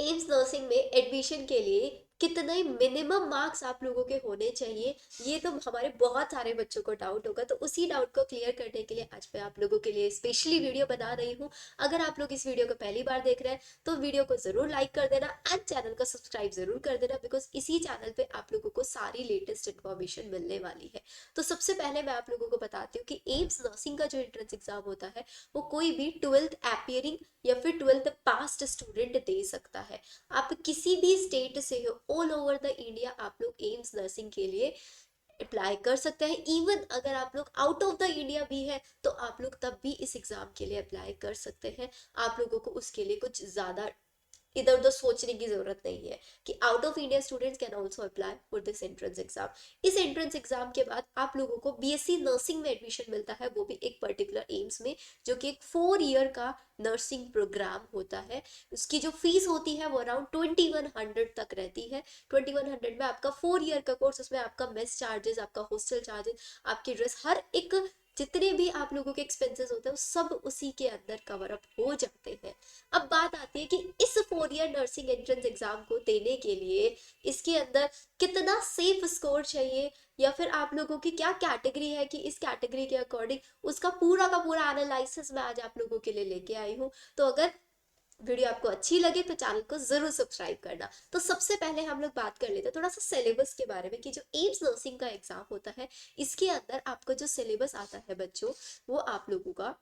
AIIMS nursing में admission के लिए कितने मिनिमम मार्क्स आप लोगों के होने चाहिए, ये तो हमारे बहुत सारे बच्चों को डाउट होगा। तो उसी डाउट को क्लियर करने के लिए आज मैं आप लोगों के लिए स्पेशली वीडियो बना रही हूँ। अगर आप लोग इस वीडियो को पहली बार देख रहे हैं तो वीडियो को जरूर लाइक कर देना एंड चैनल को सब्सक्राइब जरूर कर देना, बिकॉज इसी चैनल पे आप लोगों को सारी लेटेस्ट इन्फॉर्मेशन मिलने वाली है। तो सबसे पहले मैं आप लोगों को बताती हूँ कि एम्स नर्सिंग का जो एंट्रेंस एग्जाम होता है वो कोई भी 12th अपियरिंग या फिर 12th पास्ट स्टूडेंट दे सकता है। आप किसी भी स्टेट से हो, ऑल ओवर द इंडिया आप लोग एम्स नर्सिंग के लिए अप्लाई कर सकते हैं। इवन अगर आप लोग आउट ऑफ द इंडिया भी है तो आप लोग तब भी इस एग्जाम के लिए अप्लाई कर सकते हैं। आप लोगों को उसके लिए कुछ ज्यादा इधर उधर सोचने की जरूरत नहीं है कि out of India students can also apply for this entrance exam. इस एंट्रेंस एग्जाम के बाद आप लोगों को बीएससी नर्सिंग में एडमिशन मिलता है, वो भी एक पर्टिकुलर एम्स में, जो कि एक 4 ईयर का नर्सिंग प्रोग्राम होता है। उसकी जो फीस होती है वो अराउंड 2100 तक रहती है। 2100 में आपका 4 ईयर का कोर्स, उसमें आपका मेस चार्जेस, आपका हॉस्टल चार्जेस, आपकी ड्रेस, हर एक जितने भी आप लोगों के एक्सपेंसेस होते हैं वो सब उसी के अंदर कवर अप हो जाते हैं। अब बात आती है कि इस 4 ईयर नर्सिंग एंट्रेंस एग्जाम को देने के लिए इसके अंदर कितना सेफ स्कोर चाहिए, या फिर आप लोगों की क्या कैटेगरी है कि इस कैटेगरी के अकॉर्डिंग उसका पूरा का पूरा एनालिसिस मैं आज आप लोगों के लिए लेके आई हूँ। तो अगर वीडियो आपको अच्छी लगे तो चैनल को जरूर सब्सक्राइब करना। तो सबसे पहले हम लोग बात कर लेते हैं थोड़ा सा सिलेबस के बारे में कि जो एम्स नर्सिंग का एग्जाम होता है इसके अंदर आपका जो सिलेबस आता है बच्चों, वो आप लोगों का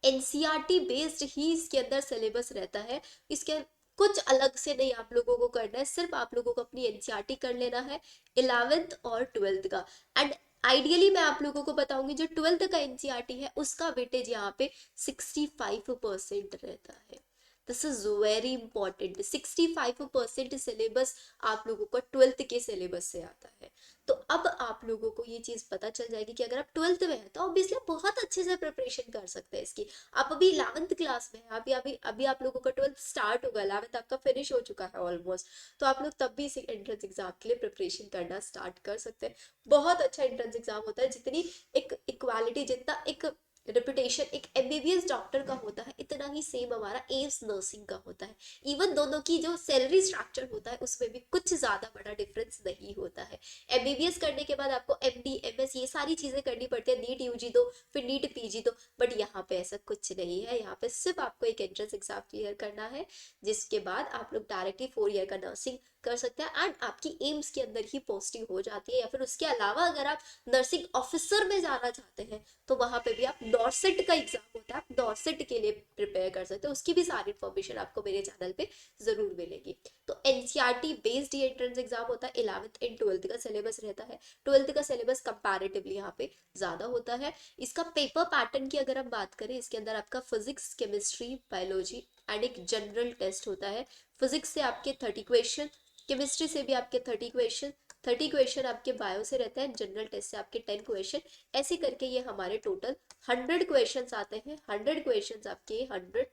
एनसीईआरटी बेस्ड ही इसके अंदर सिलेबस रहता है। इसके कुछ अलग से नहीं आप लोगों को करना है, सिर्फ आप लोगों को अपनी एनसीईआरटी कर लेना है 11th और 12th का। एंड आइडियली मैं आप लोगों को बताऊंगी जो 12th का एनसीईआरटी है उसका वेटेज यहाँ पे 65% रहता है। This is very important. 65% syllabus आप लोगों को 12th के सिलेबस से आता है। तो अब आप लोगों को ये चीज पता चल जाएगी कि अगर आप 12th में हैं तो ऑब्वियसली बहुत अच्छे से प्रिपरेशन कर सकते हैं इसकी। आप अभी 11th क्लास में हैं, अभी अभी अभी आप लोगों का 12th स्टार्ट होगा, 11th आपका फिनिश हो चुका है ऑलमोस्ट। तो आप लोग तब भी इस एंट्रेंस एग्जाम के लिए प्रिपरेशन करना स्टार्ट कर सकते हैं। बहुत अच्छा एंट्रेंस एग्जाम होता है। जितनी एक इक्वालिटी, जितना एक रेपुटेशन एक एमबीबीएस डॉक्टर का होता है, इतना ही सेम हमारा एम्स नर्सिंग का होता है। इवन दोनों की जो सैलरी स्ट्रक्चर होता है उसमें भी कुछ ज्यादा बड़ा डिफरेंस नहीं होता है। एमबीबीएस करने के बाद आपको एमडी एमएस ये सारी चीजें करनी पड़ती है, नीट यूजी दो फिर नीट पीजी दो, बट यहाँ पे ऐसा कुछ नहीं है। यहाँ पे सिर्फ आपको एक एंट्रेंस एग्जाम क्लियर करना है, जिसके बाद आप लोग डायरेक्टली 4 ईयर का नर्सिंग कर सकते हैं एंड आपकी एम्स के अंदर ही पोस्टिंग हो जाती है। या फिर उसके अलावा अगर आप नर्सिंग ऑफिसर में जाना चाहते हैं तो वहां पे भी आप डॉर्सेट का एग्जाम होता है, आप डॉर्सेट के लिए प्रिपेयर कर सकते हैं। उसकी भी सारी इन्फॉर्मेशन आपको मेरे चैनल पे जरूर मिलेगी। तो एनसीईआरटी बेस्ड ये एंट्रेंस एग्जाम होता है। 11th एंड 12th का सिलेबस रहता है। 12th का सिलेबस कंपैरेटिवली यहाँ पे ज्यादा होता है। इसका पेपर पैटर्न की अगर हम बात करें, इसके अंदर आपका फिजिक्स, केमिस्ट्री, बायोलॉजी एंड एक जनरल टेस्ट होता है। फिजिक्स से आपके 30 क्वेश्चन, केमिस्ट्री से भी आपके 30 क्वेश्चन, 30 क्वेश्चन आपके बायो से रहते हैं, जनरल टेस्ट से आपके 10 क्वेश्चन। ऐसे करके ये हमारे टोटल 100 क्वेश्चन आते हैं। 100 क्वेश्चन आपके 100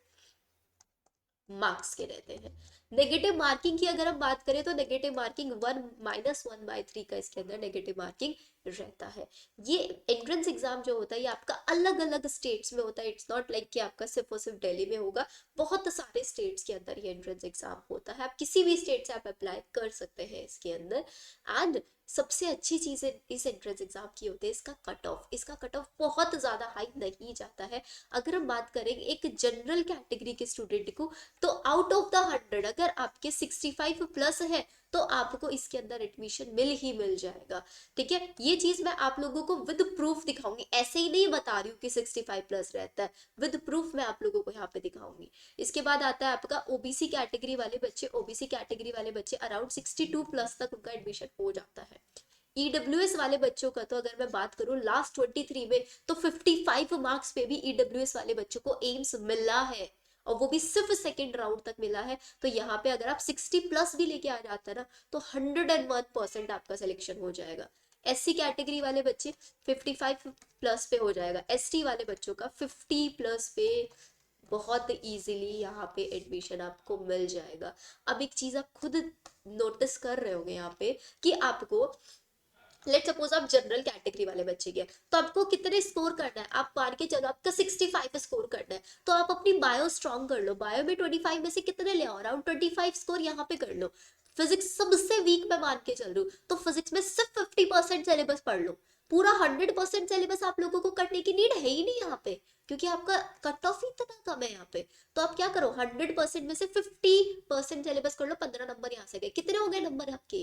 मार्क्स के रहते हैं। नेगेटिव मार्किंग की अगर हम बात करें तो नेगेटिव मार्किंग 1 - 1/3 का इसके अंदर नेगेटिव मार्किंग रहता है। ये एंट्रेंस एग्जाम जो होता है ये आपका अलग अलग स्टेट्स में होता है। इट्स नॉट लाइक कि आपका सिर्फ और सिर्फ दिल्ली में होगा, बहुत सारे स्टेट्स के अंदर ये एंट्रेंस एग्जाम होता है। आप किसी भी स्टेट से आप अप्लाई कर सकते हैं इसके अंदर। एंड सबसे अच्छी चीज इस एंट्रेंस एग्जाम की होती है इसका कट ऑफ। इसका कट ऑफ बहुत ज्यादा हाई नहीं जाता है। अगर हम बात करेंगे एक जनरल कैटेगरी के स्टूडेंट को, तो आउट ऑफ द 100 अगर आपके 65 प्लस है तो आपको इसके अंदर एडमिशन मिल ही मिल जाएगा। ठीक है, ये चीज मैं आप लोगों को विद प्रूफ दिखाऊंगी, ऐसे ही नहीं बता रही हूँ कि 65 प्लस रहता है, विद प्रूफ मैं आप लोगों को यहाँ पे दिखाऊंगी। इसके बाद आता है आपका ओबीसी कैटेगरी वाले बच्चे। ओबीसी कैटेगरी वाले बच्चे अराउंड 62 प्लस तक उनका एडमिशन हो जाता है। ईडब्ल्यूएस वाले बच्चों का तो अगर मैं बात करूं लास्ट 23 में, तो 55 मार्क्स पे भी ईडब्ल्यूएस वाले बच्चों को एम्स मिला है, और वो भी सिर्फ सेकेंड राउंड तक मिला है। तो यहाँ पे अगर आप 60 प्लस भी लेके आ जाता है ना तो 101% आपका सिलेक्शन हो जाएगा। एससी कैटेगरी वाले बच्चे 55 प्लस पे हो जाएगा। एसटी वाले बच्चों का 50 प्लस पे बहुत इजीली यहाँ पे एडमिशन आपको मिल जाएगा। अब एक चीज आप खुद नोटिस कर रहे होंगे यहाँ पे कि आपको लेट सपोज आप जनरल कैटेगरी वाले बच्चे के हैं, तो आपको कितने स्कोर करना है, आप मान के चलो आपका 65 स्कोर करना है, तो आप अपनी बायो स्ट्रॉन्ग कर लो, बायो में 25 में से कितने ले आओ, अराउंड 25 स्कोर यहाँ पे कर लो। फिजिक्स सबसे वीक मैं मान के चल रही हूँ, तो फिजिक्स में सिर्फ 50% सिलेबस पढ़ लो। पूरा 100% सिलेबस आप लोगों को करने की नीड है ही नहीं यहाँ पे, क्योंकि आपका कट ऑफ ही इतना कम है यहाँ पे। तो आप क्या करो, 100% में से 50% सिलेबस कर लो, 15 नंबर यहाँ से गए, कितने हो गए नंबर आपके,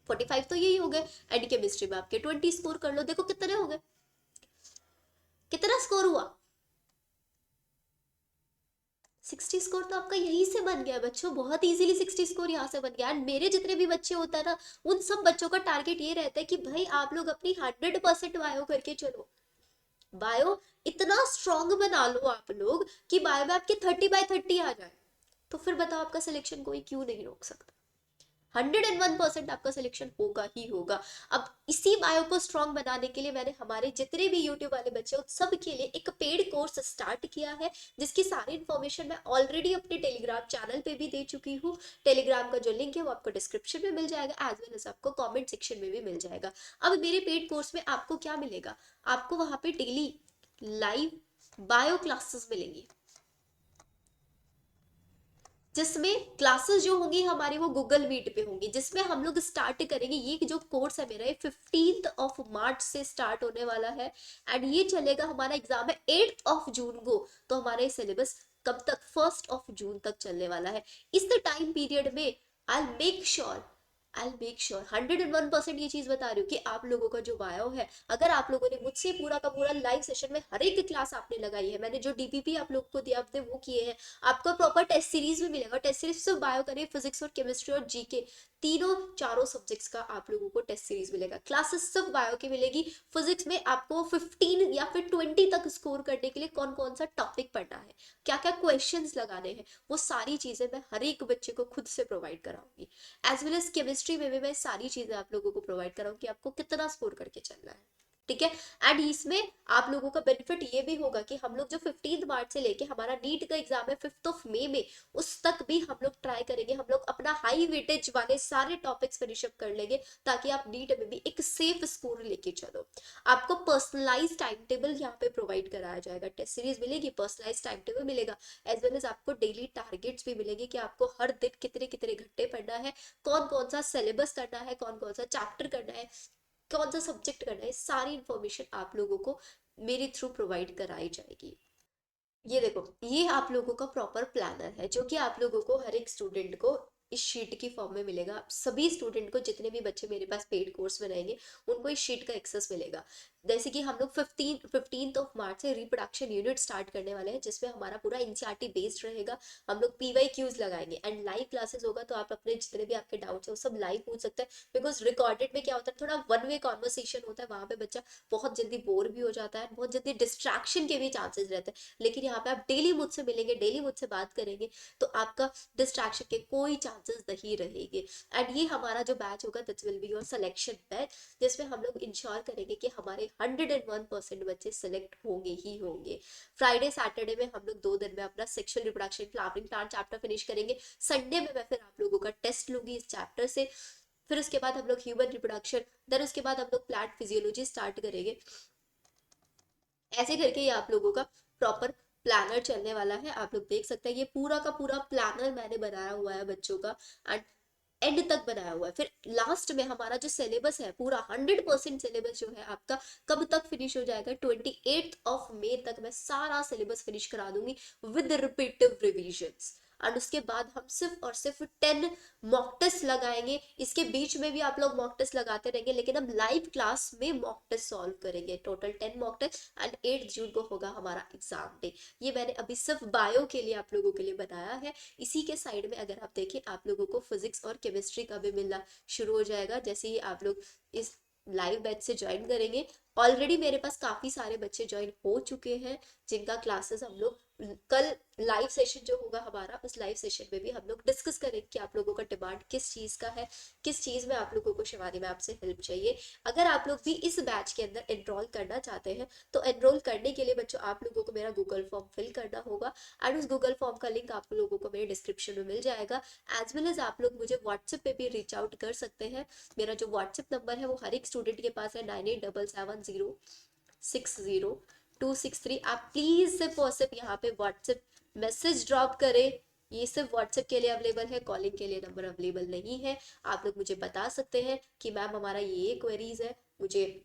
45 तो यही हो गए। एंड केमिस्ट्री में आपके 20 स्कोर कर लो, देखो कितने हो गए, कितना स्कोर हुआ, 60 स्कोर तो आपका यहीं से बन गया बच्चों, बहुत इजीली 60 स्कोर यहाँ से बन गया। एंड मेरे जितने भी बच्चे होता है ना, उन सब बच्चों का टारगेट ये रहता है कि भाई आप लोग अपनी 100% बायो करके चलो, बायो इतना स्ट्रांग बना लो आप लोग कि बायो में आपके 30/30 आ जाए, तो फिर बताओ आपका सिलेक्शन कोई क्यों नहीं रोक सकता। 101% आपका सिलेक्शन होगा ही होगा। अब इसी बायो को स्ट्रॉन्ग बनाने के लिए मैंने हमारे जितने भी यूट्यूब वाले बच्चे उन सब के लिए एक पेड कोर्स स्टार्ट किया है, जिसकी सारी इन्फॉर्मेशन मैं ऑलरेडी अपने टेलीग्राम चैनल पे भी दे चुकी हूँ। टेलीग्राम का जो लिंक है वो आपको डिस्क्रिप्शन में मिल जाएगा, एज वेल एज आपको कॉमेंट सेक्शन में भी मिल जाएगा। अब मेरे पेड कोर्स में आपको क्या मिलेगा, आपको वहां पे डेली लाइव बायो क्लासेस मिलेंगी, जिसमें क्लासेस जो होंगी हमारी वो गूगल मीट पे होंगी, जिसमें हम लोग स्टार्ट करेंगे। ये जो कोर्स है मेरा, ये 15 मार्च से स्टार्ट होने वाला है, एंड ये चलेगा, हमारा एग्जाम है 8 जून को, तो हमारा ये सिलेबस कब तक, 1 जून तक चलने वाला है। इस टाइम पीरियड में आई मेक श्योर 101% ये चीज बता रही हूँ कि आप लोगों का जो बायो है, अगर आप लोगों ने मुझसे पूरा का पूरा लाइव सेशन में हर एक क्लास आपने लगाई है, मैंने जो डीपीपी आप लोगों को दिया आपने वो किए हैं, आपको प्रॉपर टेस्ट सीरीज भी मिलेगा। टेस्ट सीरीज सिर्फ बायो करें, फिजिक्स और केमिस्ट्री और जीके, तीनों चारों सब्जेक्ट्स का आप लोगों को टेस्ट सीरीज मिलेगा। क्लासेस सिर्फ बायो की मिलेगी। फिजिक्स में आपको 15 या फिर 20 तक स्कोर करने के लिए कौन कौन सा टॉपिक पढ़ना है, क्या क्या क्वेश्चंस लगाने हैं, वो सारी चीजें मैं हर एक बच्चे को खुद से प्रोवाइड कराऊंगी। एज वेल एज केमिस्ट्री में भी मैं सारी चीजें आप लोगों को प्रोवाइड कराऊंगी कि आपको कितना स्कोर करके चलना है, ठीक है। एंड इसमें आप लोगों का बेनिफिट ये भी होगा कि हम लोग जो 15 मार्च से लेके हमारा नीट का एग्जाम है 5 मई में, उस तक भी हम लोग ट्राई करेंगे, हम लोग अपना हाई वेटेज वाले सारे टॉपिक्स फिनिश अप कर लेंगे, ताकि आप नीट में भी एक सेफ स्कोर लेके चलो। आपको पर्सनलाइज टाइम टेबल यहाँ पे प्रोवाइड कराया जाएगा, टेस्ट सीरीज मिलेगी, पर्सनलाइज टाइम टेबल मिलेगा, एज वेल एज आपको डेली टारगेट्स भी मिलेंगे कि आपको हर दिन कितने कितने घंटे पढ़ना है, कौन कौन सा सिलेबस करना है, कौन कौन सा चैप्टर करना है, कौन सा सब्जेक्ट करना है, सारी इंफॉर्मेशन आप लोगों को मेरे थ्रू प्रोवाइड कराई जाएगी। ये देखो, ये आप लोगों का प्रॉपर प्लानर है, जो कि आप लोगों को हर एक स्टूडेंट को इस शीट की फॉर्म में मिलेगा। सभी स्टूडेंट को, जितने भी बच्चे मेरे पास पेड कोर्स में रहेंगे, उनको इस शीट का एक्सेस मिलेगा। जैसे कि हम लोग 15 मार्च से रिप्रोडक्शन यूनिट स्टार्ट करने वाले हैं, जिसमें हमारा पूरा एनसीईआरटी बेस्ड रहेगा। हम लोग पीवाईक्यूज लगाएंगे एंड लाइव क्लासेस होगा, तो आप अपने जितने भी आपके डाउट्स है वो सब लाइव पूछ सकते हैं। बिकॉज रिकॉर्डेड में क्या होता है, थोड़ा वन वे कॉन्वर्सेशन होता है, वहां पे बच्चा बहुत जल्दी बोर भी हो जाता है, बहुत जल्दी डिस्ट्रैक्शन के भी चांसेस रहते हैं। लेकिन यहाँ पे आप डेली मुझसे मिलेंगे, डेली मुझसे बात करेंगे, तो आपका डिस्ट्रैक्शन के कोई चांसेस नहीं रहेंगे। एंड ये हमारा जो बैच होगा, that will be your selection batch, जिसमें हम लोग इंश्योर करेंगे कि हमारे 101% बच्चे सिलेक्ट होंगे ही होंगे। फ्राइडे सैटरडे में हम लोग 2 दिन में अपना sexual reproduction flowering plant chapter finish करेंगे। संडे में मैं फिर आप लोगों का टेस्ट लूंगी इस चैप्टर से। फिर उसके बाद हम लोग ह्यूमन रिप्रोडक्शन, देन उसके बाद हम लोग प्लांट फिजियोलॉजी स्टार्ट करेंगे। ऐसे करके ये आप लोगों का प्रॉपर प्लानर चलने वाला है। आप लोग देख सकते हैं, ये पूरा का पूरा प्लानर मैंने बनाया हुआ है बच्चों का, एंड एंड तक बनाया हुआ है। फिर लास्ट में हमारा जो सिलेबस है, पूरा 100% सिलेबस जो है आपका कब तक फिनिश हो जाएगा, 28 मई तक मैं सारा सिलेबस फिनिश करा दूंगी विद रिपीटिव रिविजन्स। एंड उसके बाद हम सिर्फ और सिर्फ 10 मॉक टेस्ट लगाएंगे। इसके बीच में भी आप लोग मॉक टेस्ट लगाते रहेंगे, लेकिन हम लाइव क्लास में मॉक टेस्ट सॉल्व करेंगे। टोटल 10 मॉक टेस्ट, एंड 8 जून को होगा हमारा एग्जाम डे। ये मैंने अभी सिर्फ बायो के लिए आप लोगों के लिए बताया है। इसी के साइड में अगर आप देखें, आप लोगों को फिजिक्स और केमिस्ट्री का भी मिलना शुरू हो जाएगा, जैसे ही आप लोग इस लाइव बैच से ज्वाइन करेंगे। ऑलरेडी मेरे पास काफी सारे बच्चे ज्वाइन हो चुके हैं, जिनका क्लासेस हम लोग कल लाइव सेशन जो होगा हमारा, उस लाइव सेशन में भी हम लोग डिस्कस करेंगे कि आप लोगों का डिमांड किस चीज़ का है, किस चीज़ में आप लोगों को शिवानी मैम से हेल्प चाहिए। अगर आप लोग भी इस बैच के अंदर एनरोल करना चाहते हैं तो एनरोल करने के लिए बच्चों आप लोगों को मेरा गूगल फॉर्म फिल करना होगा, एंड उस गूगल फॉर्म का लिंक आप लोगों को मेरे डिस्क्रिप्शन में मिल जाएगा। एज वेल एज आप लोग मुझे व्हाट्सएप पे भी रीच आउट कर सकते हैं। मेरा जो व्हाट्सएप नंबर है वो हर एक स्टूडेंट के पास है, 9877060263। आप प्लीज सिर्फ और सिर्फ यहाँ पे व्हाट्सएप मैसेज ड्रॉप करें। ये सिर्फ व्हाट्सएप के लिए अवेलेबल है, कॉलिंग के लिए नंबर अवेलेबल नहीं है। आप लोग मुझे बता सकते हैं कि मैम हमारा ये क्वेरीज है, मुझे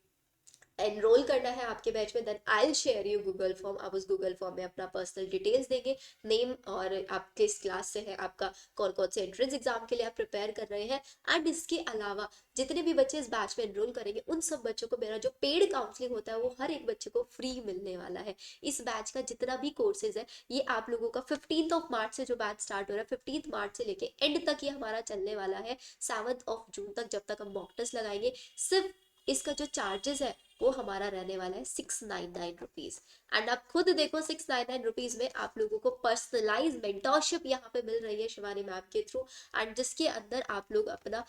एनरोल करना है आपके बैच में, then I will share you Google form. आप उस गूगल फॉर्म में अपना पर्सनल डिटेल्स देंगे, नेम और आप किस क्लास से हैं, आपका कौन कौन से एंट्रेंस एग्जाम के लिए आप प्रिपेयर कर रहे हैं। एंड इसके अलावा जितने भी बच्चे इस बैच में एनरोल करेंगे उन सब बच्चों को मेरा जो पेड काउंसलिंग होता है वो हर एक बच्चे को फ्री मिलने वाला है। इस बैच का जितना भी कोर्सेज है ये आप लोगों का 15 से जो बैच स्टार्ट हो रहा है, 15 से लेके एंड तक ये हमारा चलने वाला है, 7 जून तक, जब तक हम मॉक टेस्ट लगाएंगे। सिर्फ इसका जो चार्जेस है वो हमारा रहने वाला है 699 रुपीज। एंड आप खुद देखो 699 रुपीज में आप लोगों को पर्सनलाइज मेंटोरशिप यहाँ पे मिल रही है शिवानी मैम के थ्रू, एंड जिसके अंदर आप लोग अपना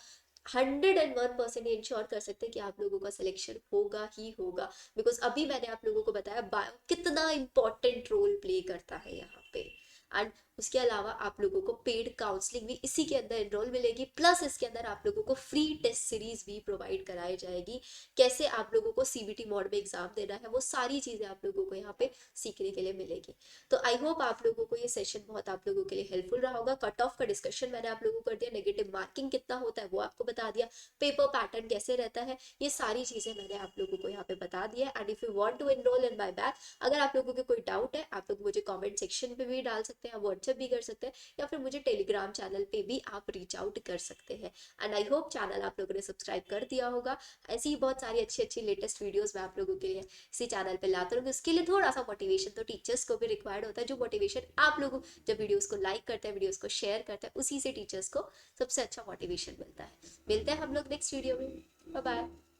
101% इंश्योर कर सकते हैं कि आप लोगों का सिलेक्शन होगा ही होगा। बिकॉज अभी मैंने आप लोगों को बताया बायो कितना इंपॉर्टेंट रोल प्ले करता है यहाँ पे। एंड उसके अलावा आप लोगों को पेड काउंसलिंग भी इसी के अंदर एनरोल मिलेगी, प्लस इसके अंदर आप लोगों को फ्री टेस्ट सीरीज भी प्रोवाइड कराई जाएगी। कैसे आप लोगों को सीबीटी मोड में एग्जाम देना है वो सारी चीजें आप लोगों को यहाँ पे सीखने के लिए मिलेगी। तो आई होप आप लोगों को ये सेशन बहुत आप लोगों के लिए हेल्पफुल रहा होगा। कट ऑफ का डिस्कशन मैंने आप लोगों को कर दिया, नेगेटिव मार्किंग कितना होता है वो आपको बता दिया, पेपर पैटर्न कैसे रहता है, ये सारी चीजें मैंने आप लोगों को यहाँ पे बता दिया। And if you want to enrol in my batch, अगर आप लोगों के कोई डाउट है आप लोग मुझे कमेंट सेक्शन पे भी डाल सकते हैं, व्हाट्सएप भी कर सकते हैं, या फिर मुझे टेलीग्राम चैनल पे भी आप रीच आउट कर सकते हैं। एंड आई होप चैनल आप लोगों ने सब्सक्राइब कर दिया होगा। ऐसी ही बहुत सारी अच्छी अच्छी लेटेस्ट वीडियोस मैं आप लोगों के लिए इसी चैनल पे लाता रहूँगी। उसके लिए थोड़ा सा मोटिवेशन तो टीचर्स को भी रिक्वायर्ड होता है, जो मोटिवेशन आप लोग जब वीडियोस को लाइक करते हैं, वीडियोस को शेयर करते हैं, उसी से टीचर्स को सबसे अच्छा मोटिवेशन मिलता है। मिलते हैं हम लोग नेक्स्ट वीडियो में। Bye bye.